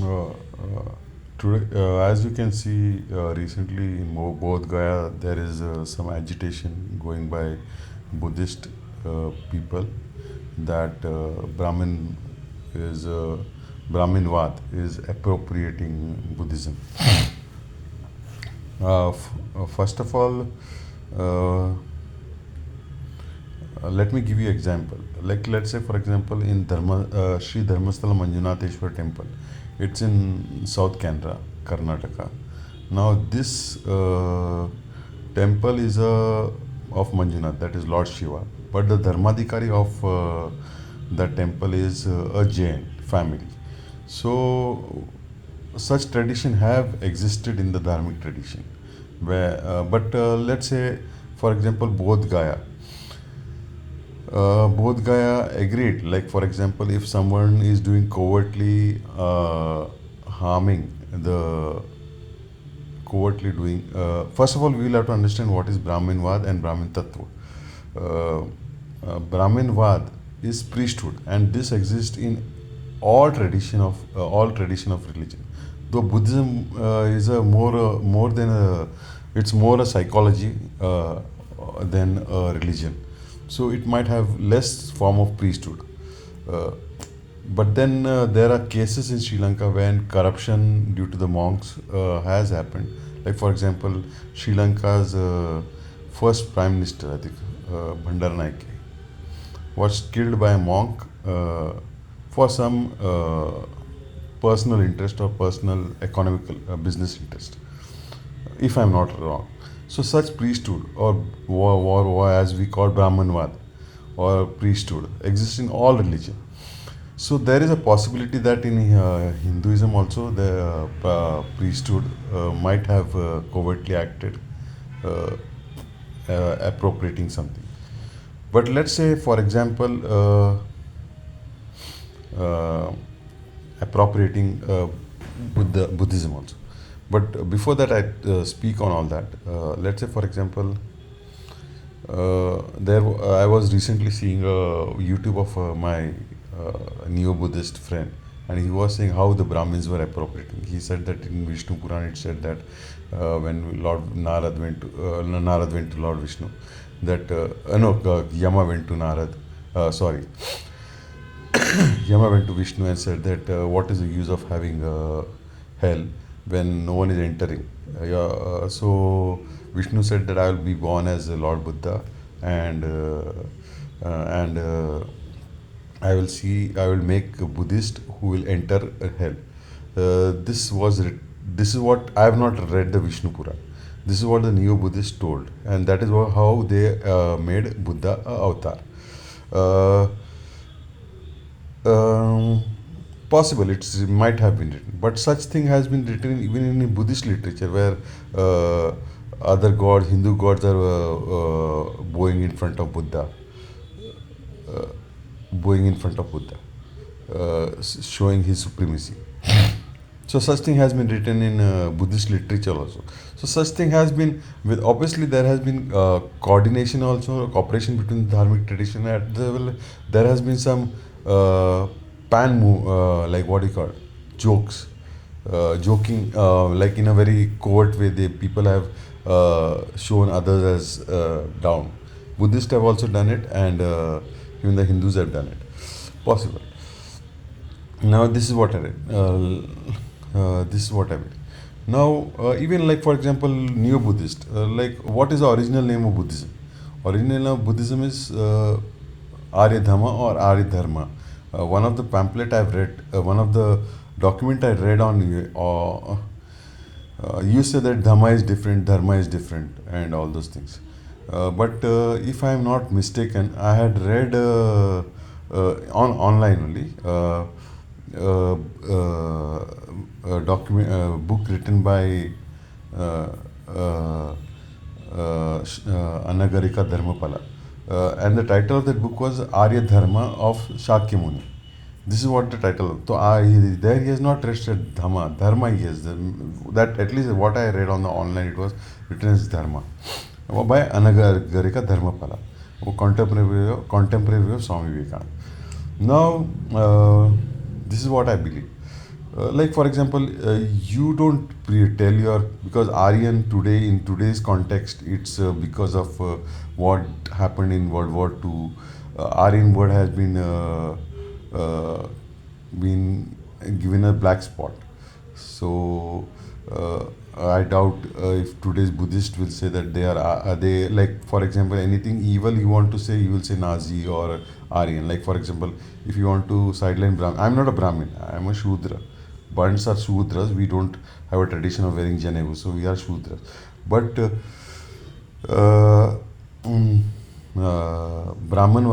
Uh, Today, as you can see, recently in Bodh Gaya, there is some agitation going by Buddhist people that is Brahminwad is appropriating Buddhism. First of all, uh, let me give you example. Like let's say, for example, in Sri Dharmasthala Manjunatheshwar temple, it's in South Canara, Karnataka. Now this temple is of Manjunath, that is Lord Shiva, but the Dharmadikari of the temple is a Jain family. So such tradition have existed in the dharmic tradition, but let's say, for example, Bodh Gaya. Both Gaya agreed. Like, for example, if someone is doing covertly harming the covertly doing, first of all, we will have to understand what is Brahminwad and Brahmin Tattva. Uh, Brahminwad is priesthood, and this exists in all tradition of religion. Though Buddhism is a more than a, it's more a psychology than a religion. So it might have less form of priesthood. Uh, but then there are cases in Sri Lanka when corruption due to the monks has happened. Like, for example, Sri Lanka's first prime minister, I think, Bandaranaike, was killed by a monk for some personal interest or personal economical business interest, if I'm not wrong. So such priesthood or as we call Brahmanwad or priesthood exists in all religion. So there is a possibility that in Hinduism also the priesthood might have covertly acted, uh, appropriating something. But let's say, for example, appropriating Buddhism also. But before that, I speak on all that. Let's say, for example, I was recently seeing a YouTube of my neo-Buddhist friend, and he was saying how the Brahmins were appropriating. He said that in Vishnu Puran it said that when Lord Narad went to Lord Vishnu, that no, Yama went to Narad. Sorry, Yama went to Vishnu and said that what is the use of having hell when no one is entering? So Vishnu said that I will be born as a Lord Buddha, and and I will make a Buddhist who will enter hell. This is what I have not read the Vishnu Puran. This is what the neo Buddhists told, and that is how they made Buddha a avatar. Uh, um, Possible it might have been written, but such thing has been written even in Buddhist literature, where other gods, Hindu gods, are bowing in front of Buddha, uh, bowing in front of Buddha, showing his supremacy. So such thing has been written in Buddhist literature also. So such thing has been with, obviously there has been coordination also, cooperation between dharmic tradition at the level. There has been some pan move, like what do you call it? Jokes, joking, like in a very covert way. They people have shown others as down. Buddhists have also done it, and even the Hindus have done it. Possible. Now this is what I read. This is what I read. Now, even like for example, Neo Buddhist. Like, what is the original name of Buddhism? Original name of Buddhism is Arya Dhamma or Arya Dharma. One of the pamphlet I've read, one of the document I read on you say that Dhamma is different, Dharma is different, and all those things. But if I am not mistaken, I had read on online only. Uh, Book written by uh, uh, Anagarika Dharmapala. And the title of that book was Arya Dharma of Shakyamuni. This is what the title. So there he has not read Dhamma. Dharma he has. That at least what I read on the online, it was written as Dharma. By Anagarika Dharmapala, contemporary of Swami Vivekananda. Now, this is what I believe. Like for example, you don't tell your, because Aryan today, in today's context, it's because of what happened in World War II. Aryan word has uh, been given a black spot. So I doubt if today's Buddhist will say that they, like for example, anything evil you want to say, you will say Nazi or Aryan. Like for example, if you want to sideline Brahmin, I'm not a Brahmin, I'm a Shudra. Burns are Shudras. We don't have a tradition of wearing Janevu, so we are Shudras. But uh, mm, Brahman,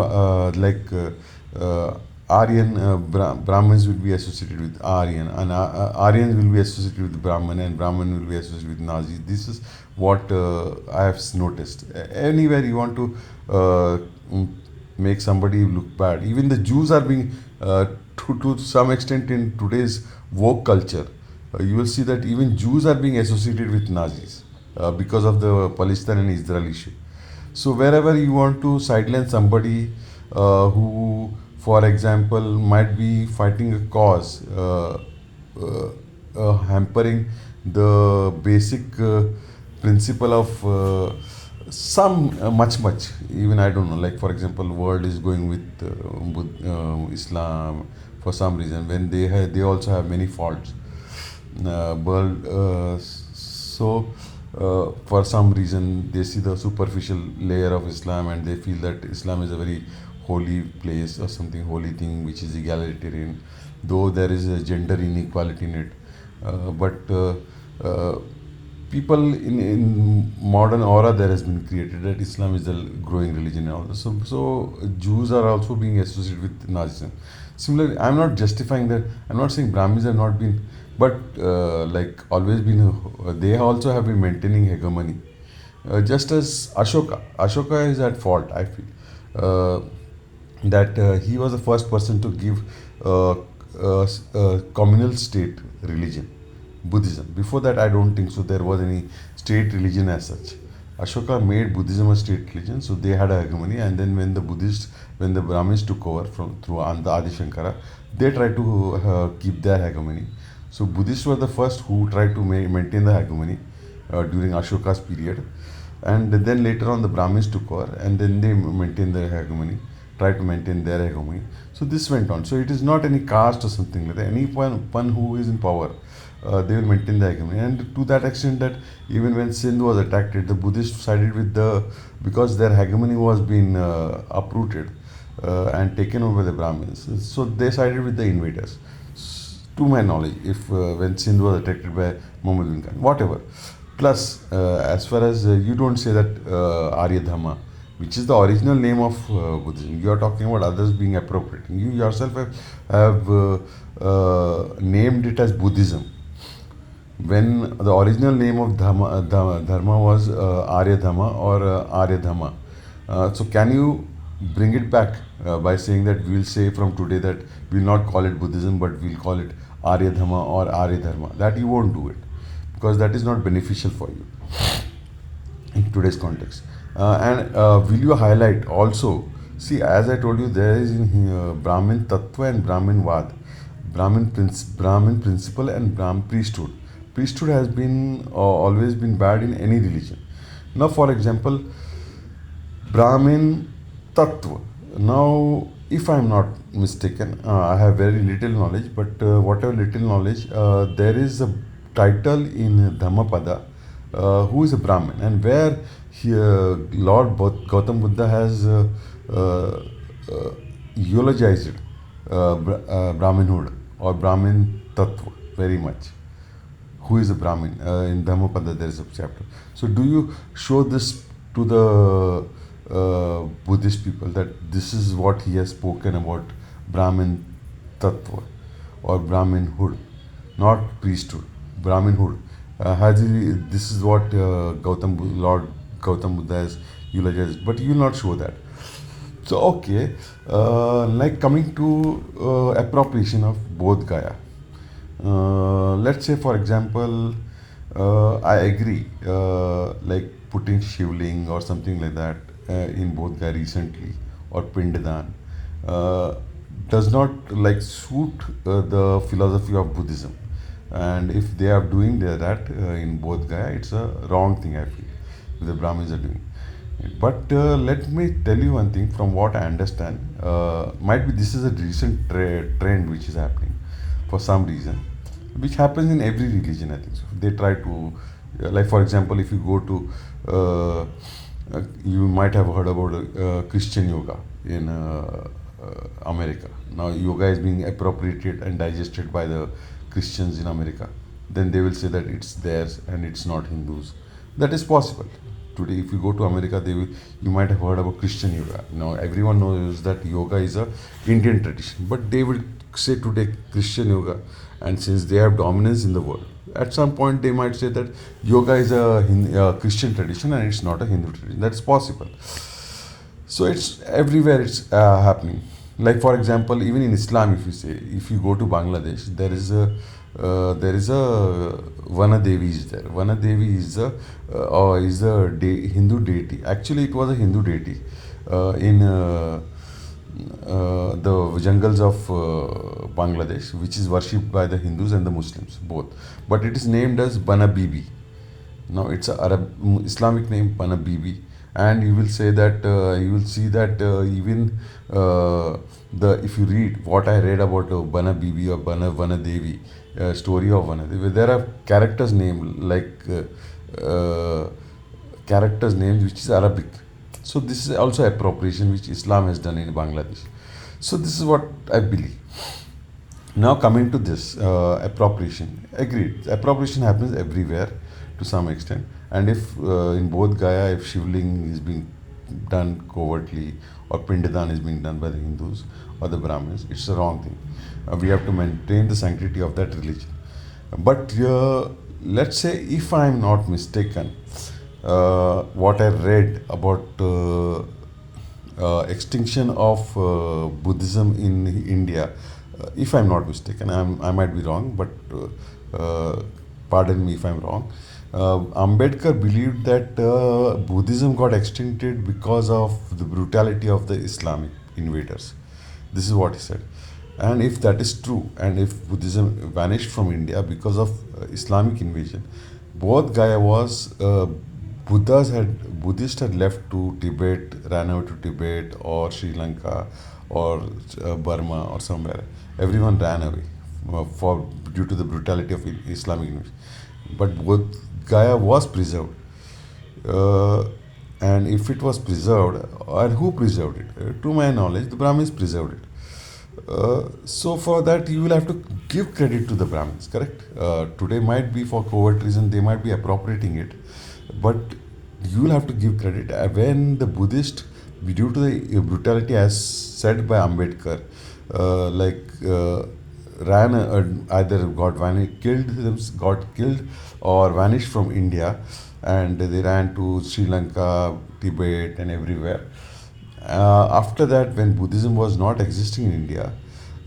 Aryan, Brahmins will be associated with Aryan, and Aryans will be associated with Brahman, and Brahman will be associated with Nazi. This is what I have noticed. Anywhere you want to mm, make somebody look bad, even the Jews are being, to some extent in today's woke culture, you will see that even Jews are being associated with Nazis because of the Palestine and Israel issue. So wherever you want to sideline somebody who, for example, might be fighting a cause, hampering the basic principle of some much, even I don't know, like for example, world is going with Islam for some reason, when they also have many faults. But for some reason they see the superficial layer of Islam, and they feel that Islam is a very holy place or something holy thing which is egalitarian, though there is a gender inequality in it. But uh, people in modern aura there has been created that Islam is the growing religion and all this. So Jews are also being associated with Nazism. Similarly, I'm not justifying that. I'm not saying Brahmins have not been, but like always been. They also have been maintaining hegemony. Just as Ashoka is at fault. I feel that he was the first person to give communal state religion, Buddhism. Before that, I don't think so. There was any state religion as such. Ashoka made Buddhism a state religion, so they had a hegemony. And then when the Brahmins took over from through Adi Shankara, they tried to keep their hegemony. So Buddhists were the first who tried to maintain the hegemony during Ashoka's period, and then later on the Brahmins took over, and then they maintained their hegemony, tried to maintain their hegemony. So this went on. So it is not any caste or something like that. Anyone who is in power, they will maintain the hegemony. And to that extent that even when Sindh was attacked, the Buddhists sided with because their hegemony was being uprooted and taken over by the Brahmins. So they sided with the invaders. To my knowledge, if when Sindh was attacked by Muhammad bin Khan, whatever. Plus, as far as you don't say that Arya Dhamma, which is the original name of Buddhism, you are talking about others being appropriating. You yourself have named it as Buddhism, when the original name of Dharma was Arya Dhamma or Arya Dhamma. So can you bring it back by saying that we'll say from today that we'll not call it Buddhism, but we'll call it Arya Dhamma or Arya Dharma? That you won't do it, because that is not beneficial for you in today's context. And will you highlight also? See, as I told you, there is in Brahmin Tattva and Brahminwad, Brahmin principle and Brahmin priesthood. Priesthood has been always been bad in any religion. Now, for example, Brahmin Tattva. Now, if I am not mistaken, I have very little knowledge, but whatever little knowledge, there is a title in Dhammapada who is a Brahmin, and where Lord Gautam Buddha has eulogized Brahminhood or Brahmin Tattva very much. Who is a Brahmin? In Dhammapada there is a chapter. So do you show this to the Buddhist people that this is what he has spoken about Brahmin Tattva or Brahminhood, not priesthood, Brahminhood? This is what Lord Gautam Buddha has eulogized, but you will not show that. So okay, like coming to appropriation of Bodh let's say for example, I agree, like putting shivling or something like that in Bodh Gaya recently, or Pindadan. Uh, does not like suit the philosophy of Buddhism. And if they are doing that in Bodh Gaya, it's a wrong thing, I feel, the Brahmins are doing. But let me tell you one thing from what I understand. Might be this is a recent trend which is happening for some reason, which happens in every religion, I think. So they try to, like for example, if you go to, you might have heard about Christian yoga in America. Now, yoga is being appropriated and digested by the Christians in America. Then they will say that it's theirs and it's not Hindus. That is possible. Today, if you go to America, you might have heard about Christian yoga. Now, everyone knows that yoga is a Indian tradition, but they will say today Christian yoga, and since they have dominance in the world, at some point they might say that yoga is a Christian tradition and it's not a Hindu tradition. That's possible. So it's everywhere, it's happening. Like for example, even in Islam, if you say, if you go to Bangladesh, there is a Vana Devi is there. Vana Devi is a Hindu deity. Actually, it was a Hindu deity in the jungles of Bangladesh, which is worshipped by the Hindus and the Muslims both. But it is named as Bana Bibi. Now it's a Islamic name, Bana Bibi, and you will say that you will see that even the if you read what I read about Bana Bibi or Vana Devi, story of Vana Devi, there are characters named like characters names which is Arabic. So this is also appropriation which Islam has done in Bangladesh. So this is what I believe. Now coming to this appropriation, agreed. Appropriation happens everywhere to some extent, and if in both Gaya, if Shivling is being done covertly or Pindadan is being done by the Hindus or the Brahmins, it's a wrong thing. We have to maintain the sanctity of that religion. But let's say, if I am not mistaken, what I read about extinction of Buddhism in India, if I'm not mistaken, I might be wrong, but pardon me if I'm wrong. Ambedkar believed that Buddhism got extincted because of the brutality of the Islamic invaders. This is what he said. And if that is true, and if Buddhism vanished from India because of Islamic invasion, both Gaya was Buddhists had left to Tibet, ran away to Tibet or Sri Lanka or Burma or somewhere. Everyone ran away for due to the brutality of Islamic invasion. But both Gaya was preserved. And if it was preserved, and who preserved it? To my knowledge, the Brahmins preserved it. So for that, you will have to give credit to the Brahmins, correct? Today might be for covert reason, they might be appropriating it, but you will have to give credit. When the Buddhist, due to the brutality as said by Ambedkar, ran either got killed or vanished from India, and they ran to Sri Lanka, Tibet, and everywhere. After that, when Buddhism was not existing in India,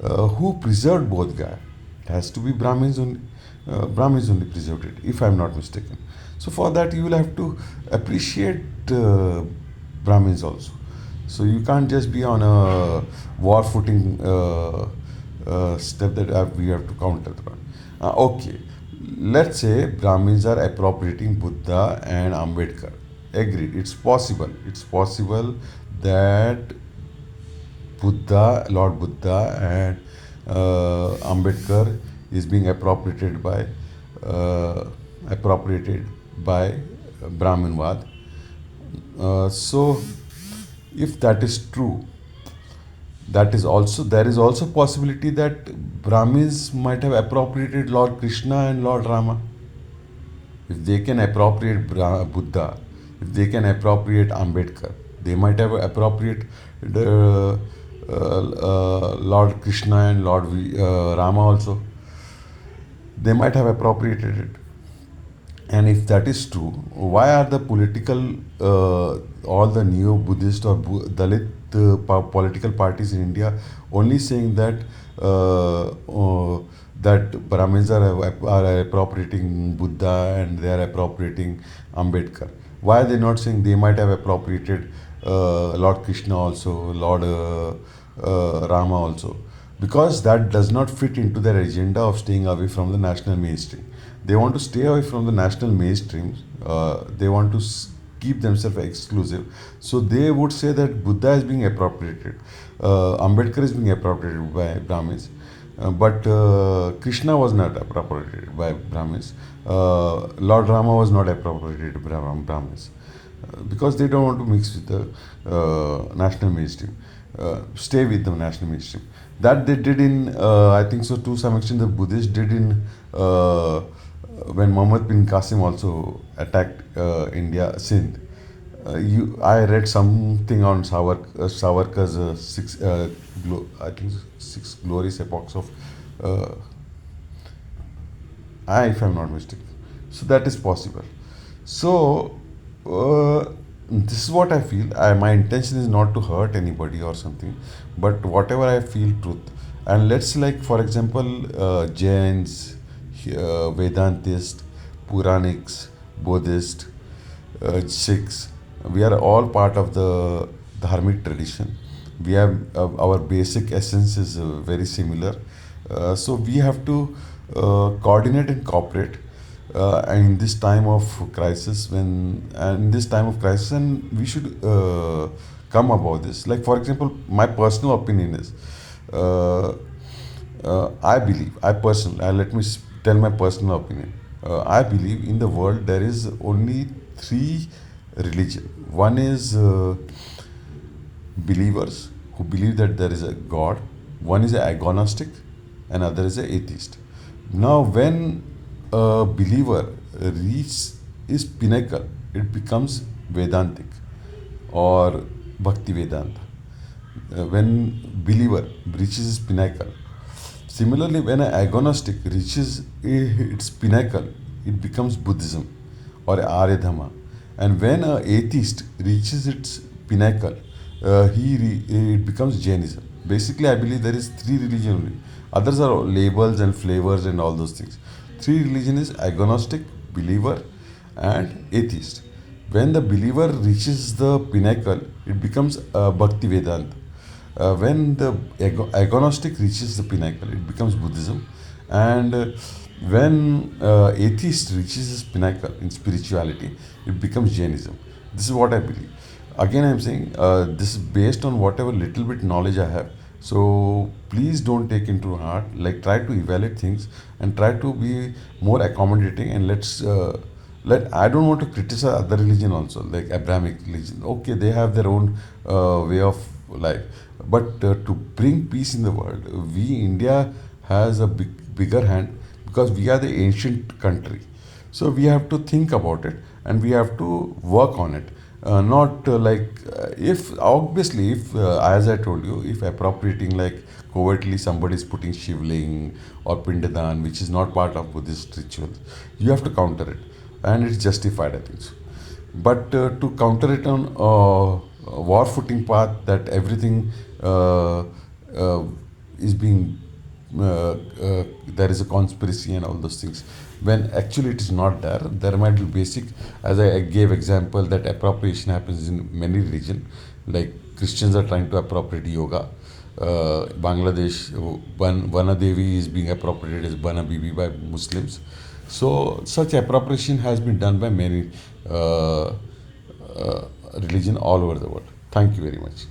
who preserved Bodh Gaya? It has to be Brahmins only. Brahmins only preserved it, if I am not mistaken. So for that, you will have to appreciate Brahmins also. So you can't just be on a war footing step that we have to counter. Okay, let's say Brahmins are appropriating Buddha and Ambedkar. Agreed, it's possible. It's possible that Lord Buddha and Ambedkar is being appropriated by Brahminwad. So, if that is true, there is also possibility that Brahmins might have appropriated Lord Krishna and Lord Rama. If they can appropriate Buddha, if they can appropriate Ambedkar, they might have appropriated Lord Krishna and Lord Rama also. They might have appropriated it. And if that is true, why are the all the neo-Buddhist or Dalit political parties in India only saying that that Brahmins are appropriating Buddha and they are appropriating Ambedkar? Why are they not saying they might have appropriated Lord Krishna also, Lord Rama also? because that does not fit into their agenda of staying away from the national mainstream. They want to stay away from the national mainstream. They want to keep themselves exclusive. So they would say that Buddha is being appropriated, Ambedkar is being appropriated by Brahmins, but Krishna was not appropriated by Brahmins. Lord Rama was not appropriated by Brahmins, because they don't want to mix with the national mainstream, stay with the national mainstream. That they did in, I think so, to some extent, the Buddhists did in when Muhammad bin Qasim also attacked India, Sindh. I read something on Savarkar's I think six glorious epochs of, if I'm not mistaken. So that is possible. So this is what I feel. My intention is not to hurt anybody or something, but whatever I feel, truth. And let's, like, for example, Jains, Vedantists, Puranics, Buddhists, Sikhs, we are all part of the dharmic tradition. We have our basic essence is very similar. So we have to coordinate and cooperate. And in this time of crisis, and we should come about this. Like, for example, my personal opinion is, uh, I believe, I personally, let me tell my personal opinion. I believe in the world there is only three religion. One is believers who believe that there is a God. One is agnostic, and other is a atheist. Now, when a believer reaches his pinnacle, it becomes Vedantic or Bhakti Vedanta. When believer reaches his pinnacle, similarly, when an agnostic reaches its pinnacle, it becomes Buddhism or Arya Dhamma. And when an atheist reaches its pinnacle, it becomes Jainism. Basically, I believe there is three religions only. Others are labels and flavors and all those things. Three religion is agnostic, believer, and atheist. When the believer reaches the pinnacle, it becomes Bhakti Vedanta. When the agnostic reaches the pinnacle, it becomes Buddhism. And when atheist reaches his pinnacle in spirituality, it becomes Jainism. This is what I believe. Again, I'm saying this is based on whatever little bit knowledge I have. So please don't take into heart. Like, try to evaluate things and try to be more accommodating. And let I don't want to criticize other religion also, like Abrahamic religion. Okay, they have their own way of life, but to bring peace in the world, we India has a bigger hand, because we are the ancient country. So we have to think about it, and we have to work on it. Not like, if obviously, if as I told you, if appropriating, like, covertly somebody is putting shivling or pindadan, which is not part of Buddhist rituals, you have to counter it, and it's justified, I think so. But to counter it on war footing path, that everything uh, is being there is a conspiracy and all those things, when actually it is not there. There might be basic, as I gave example, that appropriation happens in many religions. Like, Christians are trying to appropriate yoga. Bangladesh, Vana Devi is being appropriated as Bana Bibi by Muslims. So such appropriation has been done by many religion all over the world. Thank you very much.